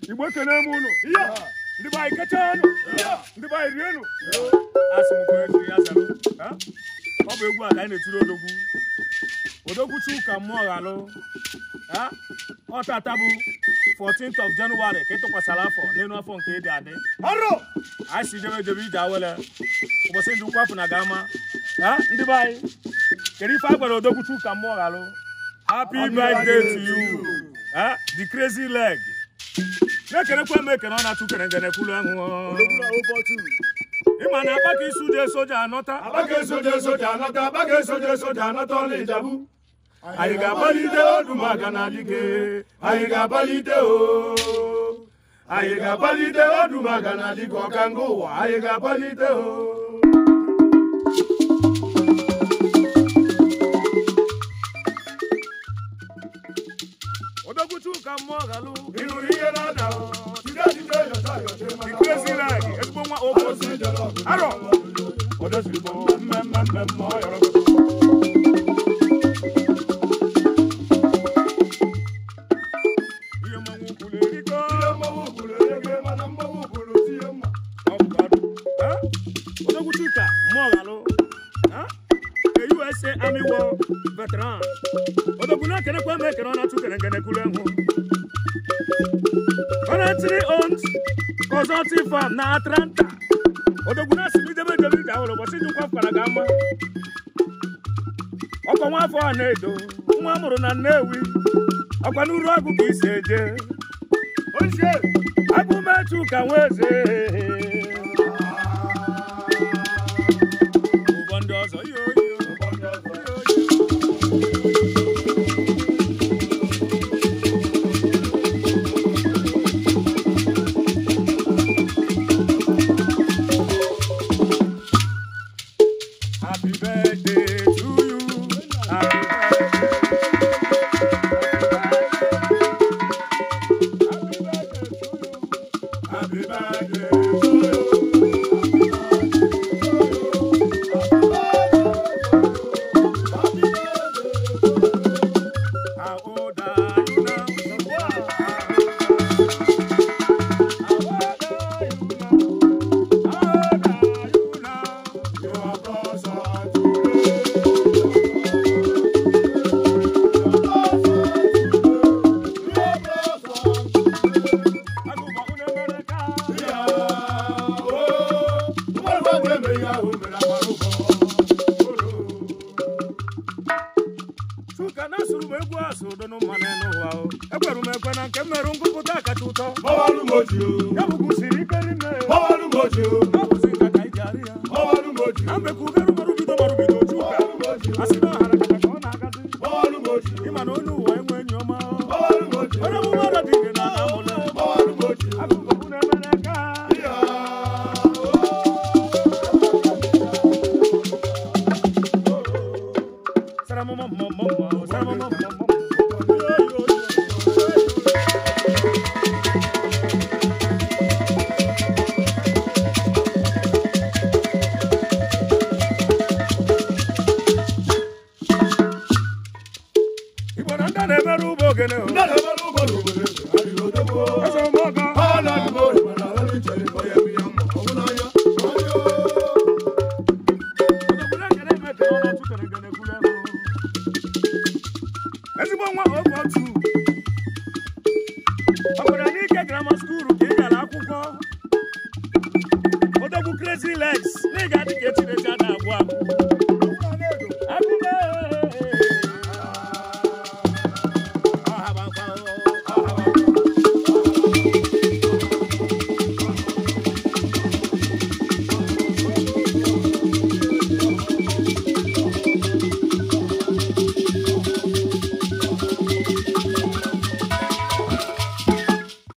Igbo kene m unu. Ndị be anyị kacha ọnụ. Ndị be anyị rienu. Asị m kwere chi ya zalụ. Ọ bụ egwu a ka anyị na-etiri odogwu. Odogwu Chuka mmụọ ghalụ. Ọ tata bụ 14th of January ka ịtụkwasara afọ n'elu afọ nke ịdị adị. Anyị si jebe ije awele. Ụbọchị ndị nkwafụ na gama. Ndị be anyị. Kedu ife a gwara Odogwu Chuka mmụọ ghalụ? Happy birthday to you. The crazy leg. Nekenekwa m ekene ọ na-atụ kere ngene kwulu ahụ. Ịma na akpaka isu je soja anọta. Akpaka isu je soja anọta. Akpaka isu je soja anọta ọla Ijabu. Anyị ga-abalite Odumaka na dike. Anyị ga-abalite o. Anyị ga-abalite Odumaka na dike ọkanga ụwa. Anyị ga-abalite o. Odogwu Chuka mmụọ ghalụ. Ịnụrụ ihe na-ada o. Jide yọta yọta. The crazy leg. Ezigbo nwa obosi. Arọ. Odozigbo mmemme ọ yọrọ. Ihe mmanwụ kwuru eriko. Ihe mmanwụ kwuru erike mana mmanwụ kwuru tie mma. Odogwu Chuka mmụọ ghalụ. A USA Army War veteran. Odogwu na-ekenekwa m ekene ọ na-atụ kere ngene kwulu ahụ. Currently owned consulting firm na Atlanta. Odogwu na simi debe ije awolo bosi jukwa fara gama. Ọkọ nwa afọ a na-edo, nwa amụrụ na Nnewi. Ọkwa n'uru agụ ka isi eje. Onye agụ mechu ka nweze. Ụbọ ndị ọzọ yo. Happy birthday to you. Happy birthday to you. How old are you now? You are closer today. Chuka na suru m egwu asụ donu mmanụ n'ụwa o. Ekweru m ekwe na nke m mere ngụpụta kacha ụtọ. Mawalu moji o. Ya bụ kwụsịrị ike rinne. Mawalu moji o. Ọ bụzi nkata iji arị ya. Mawalu moji o. Na mbekwu uberu marubido Chuka. Asị na ọhara kata ka ọ na-agazi. Mawalu moji o. Ịma na onye ụwa enwe enyi ọma. Mawalu moji o. Onye bụ mmadụ dị ire na ana mụle. Mawalu moji o. Akụkọ bụ na-eme n'aka. Igbo na ndị na-emere ugbo ogene o. Ndị na-emere ugbo n'obodo adịghị odogwu. Eze ụmụọka. Ha na-adịghị ori mana ha na-echere ka ọ ya bụ ya mma. Ọ bụ n'anya. Odogwu na-ekene eme ekene ọ na-atụ kere ngene kwulu ahụ. Ezigbo nwa otu. Ọ gwara n'ike grammar school ka ị gara akwụkwọ. Odogwu crazy legs. Na ị ga-adị ka echiri echi